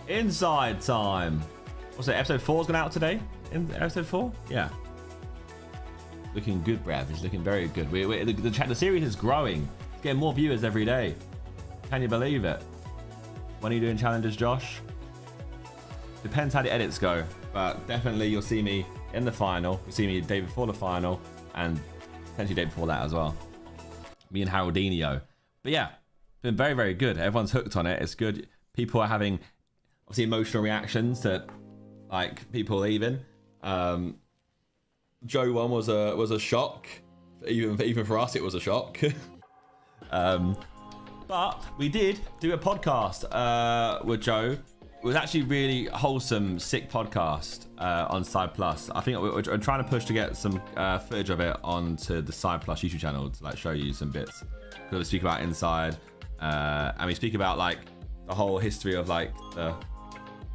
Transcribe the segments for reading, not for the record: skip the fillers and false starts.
Inside time. What's it? Episode 4's gone out today. In episode 4, yeah. Looking good, Brav. It's looking very good. The series is growing. It's getting more viewers every day. Can you believe it? When are you doing challenges, Josh? Depends how the edits go, but definitely you'll see me in the final. You'll see me the day before the final, and potentially the day before that as well. Me and Haroldinho. But yeah, been very, very good. Everyone's hooked on it. It's good. People are having obviously emotional reactions to like people leaving. Joe one was a shock. Even for us, it was a shock. But we did do a podcast with Joe. It was actually really wholesome, sick podcast on Side Plus. I think we're trying to push to get some footage of it onto the Side Plus YouTube channel to like show you some bits. Because we speak about Inside, and we speak about like the whole history of like the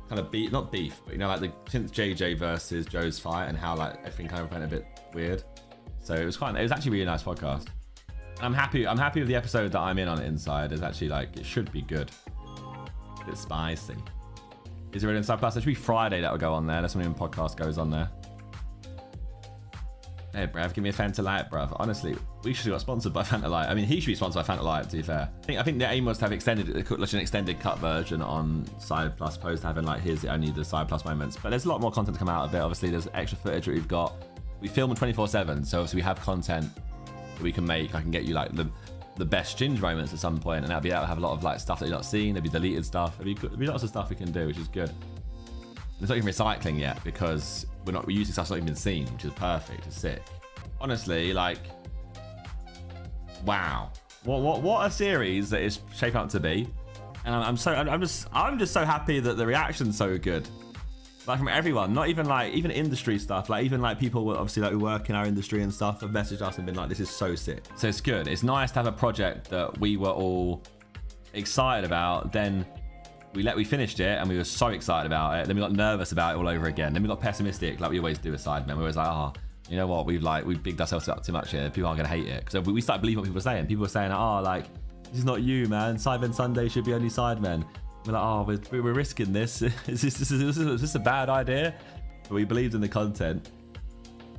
kind of beef, not beef, but you know, like since JJ versus Joe's fight and how like everything kind of went a bit weird. So it was actually a really nice podcast. And I'm happy with the episode that I'm in on Inside. It's actually like, it should be good. A bit spicy. Is there an Inside Plus? It should be Friday that will go on there. That's when the podcast goes on there. Hey, bruv, give me a Fanta Light, bruv. Honestly, we should have got sponsored by Fanta Light. I mean, he should be sponsored by Fanta Light, to be fair. I think the aim was to have an extended cut version on Side Plus, opposed to having like only the Side Plus moments. But there's a lot more content to come out of it. Obviously, there's extra footage that we've got. We film 24/7, so obviously we have content that we can make. I can get you like the best Ginge moments at some point, and that'll be able to have a lot of like stuff that you're not seen. There'll be deleted stuff. There'll be lots of stuff we can do, which is good. It's not even recycling yet because we're using stuff that's not even been seen, which is perfect. It's sick. Honestly, like, wow, what a series that is shaping up to be, and I'm just so happy that the reaction's so good. Like from everyone, not even like even industry stuff, like even like people obviously like who work in our industry and stuff have messaged us and been like, this is so sick. So it's good. It's nice to have a project that we were all excited about. Then we finished it and we were so excited about it. Then we got nervous about it all over again. Then we got pessimistic, like we always do with Sidemen. We always like, oh, you know what? We've bigged ourselves up too much here. People aren't gonna hate it because we started believing what people were saying. People were saying, oh, like this is not you, man. Sidemen Sunday should be only Sidemen. We're like, oh, we're risking this. Is this a bad idea? But we believed in the content.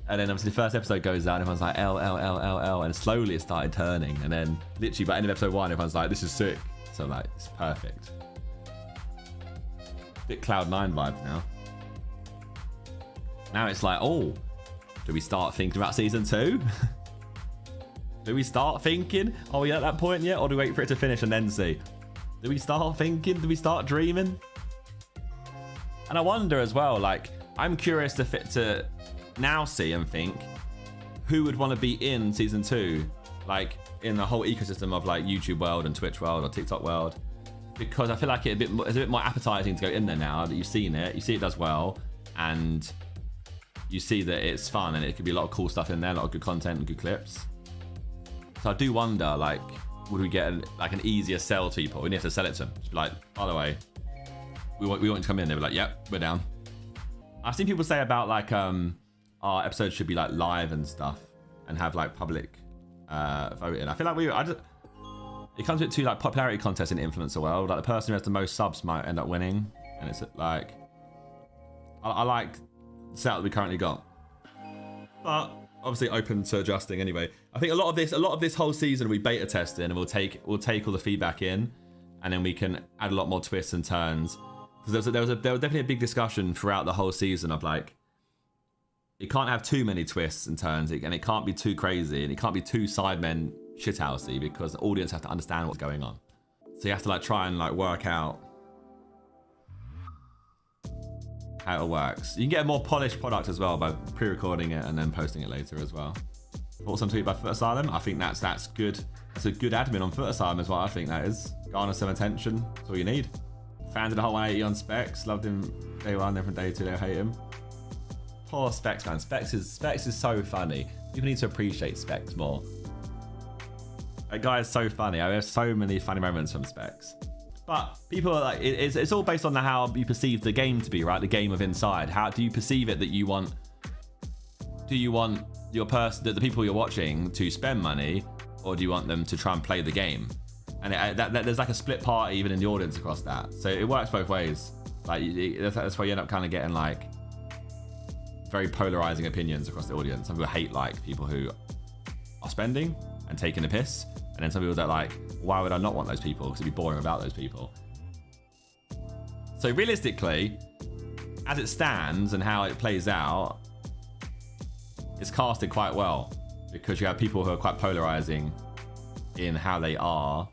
And then obviously the first episode goes out and everyone's like, L. And slowly it started turning. And then literally by the end of episode 1, everyone's like, this is sick. So like, it's perfect. Bit Cloud9 vibes now. Now it's like, oh, do we start thinking about season 2? Do we start thinking? Are we at that point yet? Or do we wait for it to finish and then see? Do we start thinking? Do we start dreaming? And I wonder as well, like, I'm curious to now see and think who would want to be in season 2, like in the whole ecosystem of like YouTube world and Twitch world or TikTok world, because I feel like it's a bit more appetizing to go in there now that you've seen it. You see it does well, and you see that it's fun and it could be a lot of cool stuff in there, a lot of good content and good clips. So I do wonder, like, would we get an easier sell to people? We need to sell it to them. Just be like, by the way, we want you to come in. They were like, yep, we're down. I've seen people say about like our episodes should be like live and stuff and have like public voting. I feel like it comes with two like popularity contests in the influencer world. Like the person who has the most subs might end up winning, and it's like I like the setup that we currently got, but obviously open to adjusting anyway. I think a lot of this whole season we beta testing, and we'll take all the feedback in, and then we can add a lot more twists and turns. Because there was definitely a big discussion throughout the whole season of like, it can't have too many twists and turns, and it can't be too crazy, and it can't be too Sidemen shithousey, because the audience have to understand what's going on. So you have to like try and like work out how it works. You can get a more polished product as well by pre-recording it and then posting it later as well. Thoughts on tweet by Foot Asylum? I think that's good. That's a good admin on Foot Asylum as well. I think that is. Garner some attention. That's all you need. Fans of the whole 180 on Specs. Loved him day 1, different day 2, they hate him. Poor Specs, man. Specs is so funny. People need to appreciate Specs more. That guy is so funny. I have so many funny moments from Specs. But people are like, it's all based on how you perceive the game to be, right? The game of Inside. How do you perceive it that you want? Do you want your the people you're watching to spend money, or do you want them to try and play the game? And there's like a split party even in the audience across that. So it works both ways. Like that's why you end up kind of getting like very polarizing opinions across the audience. Some people hate like people who are spending and taking the piss, and then some people that like, why would I not want those people? Because it'd be boring without those people. So realistically, as it stands and how it plays out, it's casted quite well because you have people who are quite polarizing in how they are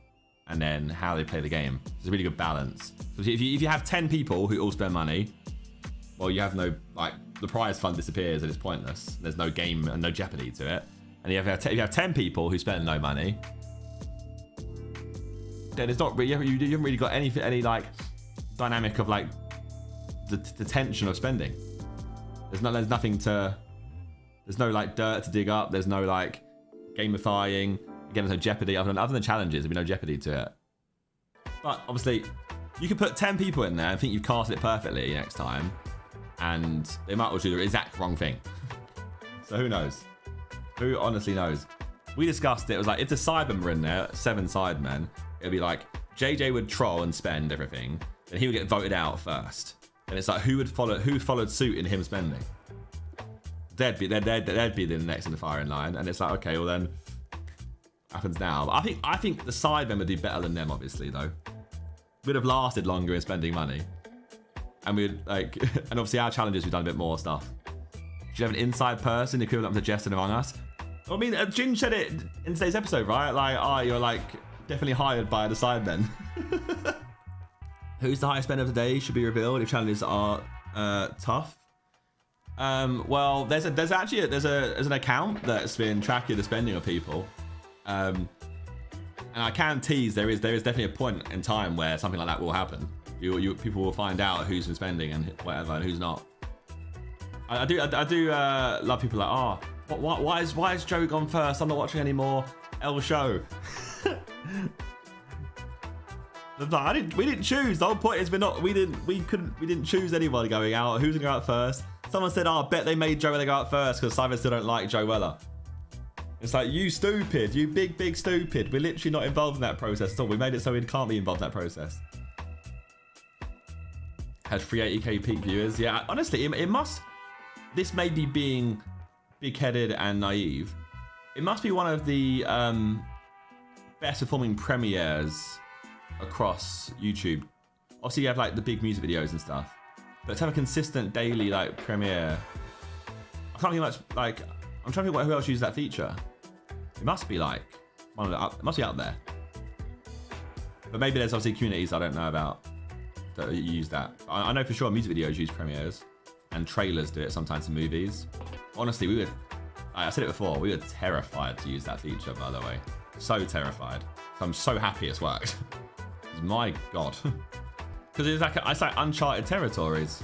and then how they play the game. It's a really good balance. If you have 10 people who all spend money, well, you have no, like, the prize fund disappears and it's pointless. There's no game and no jeopardy to it. And if you have 10 people who spend no money, then it's not really, you haven't really got any like dynamic of like the tension of spending. There's nothing to, there's no like dirt to dig up. There's no like gamifying. Again, there's no jeopardy other than challenges. There'll be no jeopardy to it. But obviously, you can put 10 people in there and think you've casted it perfectly next time, and they might well do the exact wrong thing. So who knows? Who honestly knows? We discussed it. It was like if the Sidemen were in there, 7 Sidemen, it'd be like JJ would troll and spend everything, and he would get voted out first. And it's like who followed suit in him spending? They'd be the next in the firing line, and it's like okay, well then happens now. But I think the Sidemen would do better than them, obviously though. We'd have lasted longer in spending money, and we'd like, and obviously our challenges we've done a bit more stuff. Do you have an inside person equivalent to Jess and Among Us? I mean, Jin said it in today's episode, right? Like, oh, you're like definitely hired by the Sidemen. Who's the highest spender of the day should be revealed if challenges are tough. Well, there's an account that's been tracking the spending of people, and I can tease there is definitely a point in time where something like that will happen. People will find out who's been spending and whatever and who's not. I do love people like, oh, why is Joe gone first? I'm not watching anymore. L show. We didn't choose. The whole point is we didn't choose anyone going out. Who's gonna go out first? Someone said, oh, I bet they made Joe Weller go out first because Simon still don't like Joe Weller. It's like, you stupid, you big stupid. We're literally not involved in that process at all. We made it so we can't be involved in that process. Had 380k peak viewers. Yeah, honestly, it must, this may be being big-headed and naive. It must be one of the best performing premieres across YouTube. Obviously, you have like the big music videos and stuff, but to have a consistent daily like premiere, I can't think much like. I'm trying to think who else uses that feature. It must be like one of the, it must be out there. But maybe there's obviously communities I don't know about that use that. I know for sure music videos use premieres, and trailers do it sometimes in movies. Honestly, we would. I said it before. We were terrified to use that feature. By the way, so terrified. So I'm so happy it's worked. My God, because it's like uncharted territories.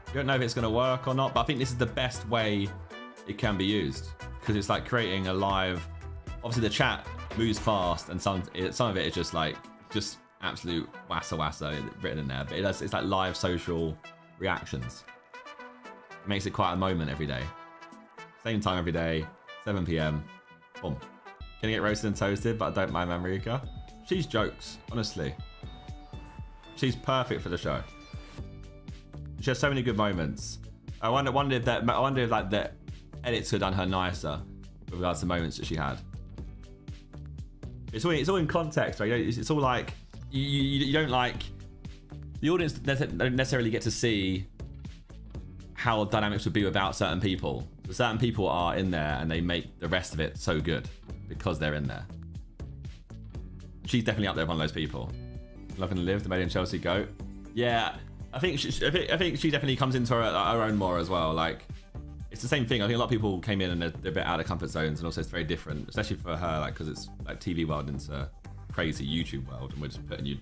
You don't know if it's going to work or not, but I think this is the best way it can be used because it's like creating a live. Obviously, the chat moves fast, and some of it is just absolute wassa written in there. But it's like live social reactions. It makes it quite a moment every day. Same time every day, 7 p.m. Boom. Gonna get roasted and toasted, but I don't mind Manrika. She's jokes, honestly. She's perfect for the show. She has so many good moments. I wonder if like the edits could have done her nicer with regards to moments that she had. It's all in context, right? It's all like you don't like, the audience don't necessarily get to see how dynamics would be without certain people. But certain people are in there and they make the rest of it so good because they're in there. She's definitely up there, one of those people. Love and Live, the Made in Chelsea GOAT. Yeah, I think she definitely comes into her own more as well. Like, it's the same thing. I think a lot of people came in and they're a bit out of comfort zones, and also it's very different, especially for her, like, because it's like TV world into crazy YouTube world, and we're just putting you,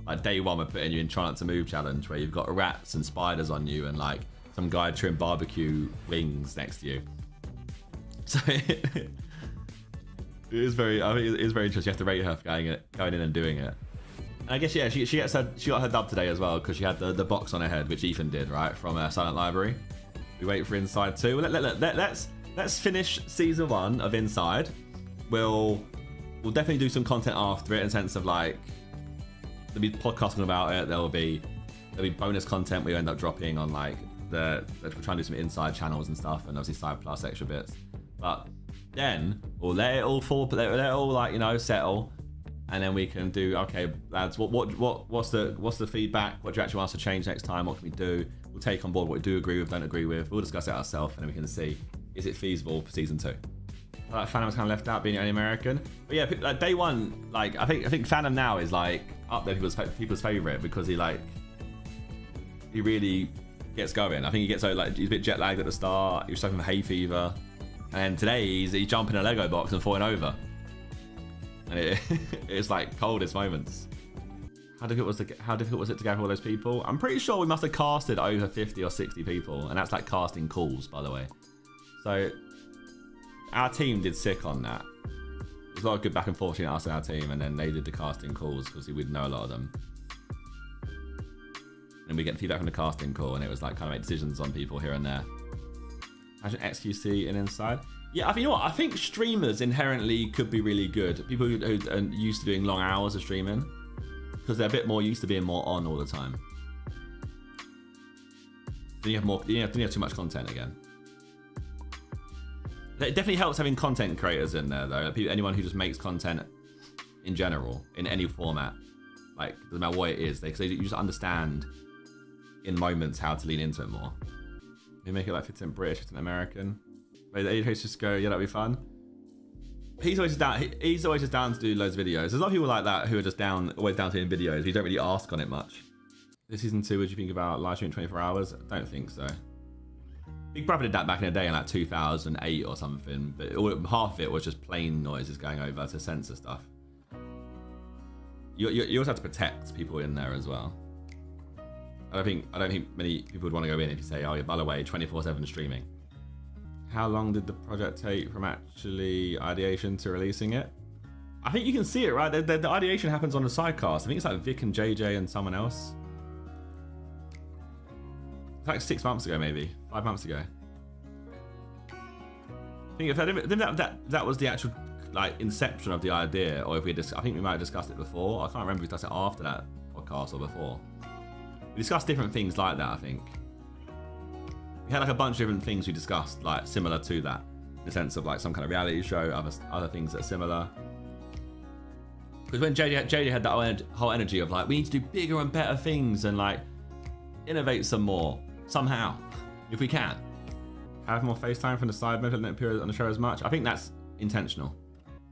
like, day one we're putting you in Try Not To Move challenge where you've got rats and spiders on you and like some guy chewing barbecue wings next to you. So it is very, I think it is very interesting. You have to rate her for going in and doing it. And I guess, yeah, she got her dub today as well because she had the box on her head, which Ethan did, right, from Silent Library. We wait for Inside 2. Let's finish season 1 of Inside. We'll definitely do some content after it in the sense of like there'll be podcasting about it. There'll be there'll be bonus content we end up dropping on like we're trying to do some inside channels and stuff, and obviously side plus extra bits. But then we'll let it all fall, let it all like, you know, settle, and then we can do, okay, lads, what's the feedback? What do you actually want us to change next time? What can we do? We'll take on board what we do agree with, don't agree with. We'll discuss it ourselves, and then we can see, is it feasible for season 2? Like Fanum was kind of left out, being the only American. But yeah, like day one, like I think Fanum now is like up there people's favorite, because he really gets going. I think he gets like, he's a bit jet lagged at the start. He was suffering from hay fever, and today he's jumping a Lego box and falling over. And it's like coldest moments. How difficult was it to gather all those people? I'm pretty sure we must have casted over 50 or 60 people, and that's like casting calls, by the way. So our team did sick on that. There's a lot of good back and forth between us and our team, and then they did the casting calls because we'd know a lot of them. And we get feedback from the casting call, and it was like kind of make decisions on people here and there. Imagine XQC and inside. Yeah, you know what? I think streamers inherently could be really good. People who are used to doing long hours of streaming, because they're a bit more used to being more on all the time. Then you have more. You have too much content again. It definitely helps having content creators in there, though. Anyone who just makes content in general, in any format, like doesn't matter what it is, because you just understand in moments how to lean into it more. We make it like 50% British, 50% American. Maybe the hosts just go, yeah, that'd be fun. He's always just down. He's always just down to do loads of videos. There's a lot of people like that who are just always down to doing videos. You don't really ask on it much. This season 2, what do you think about live streaming 24 hours? I don't think so. Big Brother did that back in the day in like 2008 or something, but half of it was just plain noises going over to censor stuff. You also have to protect people in there as well. I don't think many people would want to go in if you say, oh yeah, by the way, 24/7 streaming. How long did the project take from actually ideation to releasing it? I think you can see it, right? The ideation happens on the sidecast. I think it's like Vic and JJ and someone else. It's like 6 months ago, maybe 5 months ago. I think that was the actual like inception of the idea, or if I think we might have discussed it before. I can't remember if we discussed it after that podcast or before. We discussed different things like that, I think. We had like a bunch of different things we discussed, like similar to that, in the sense of like some kind of reality show, other things that are similar. Because when JJ had that whole energy of like, we need to do bigger and better things and like innovate some more somehow, if we can. Have more FaceTime from the Sidemen don't appear on the show as much. I think that's intentional.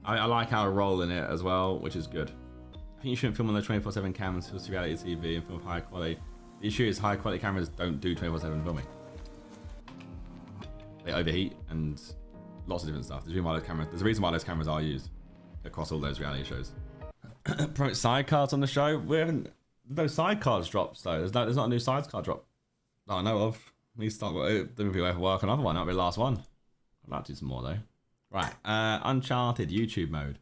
I like our role in it as well, which is good. I think you shouldn't film on the 24/7 cameras for reality TV and film high quality. The issue is high quality cameras don't do 24/7 filming. They overheat and lots of different stuff. There's a reason why those cameras are used across all those reality shows. Promote sidecars on the show. We haven't. No sidecars drops though. There's not a new sidecar drop that I know of. We need to start. Then we'll work on another one. That'll be the last one. I'd like to do some more though. Right. Uncharted YouTube mode.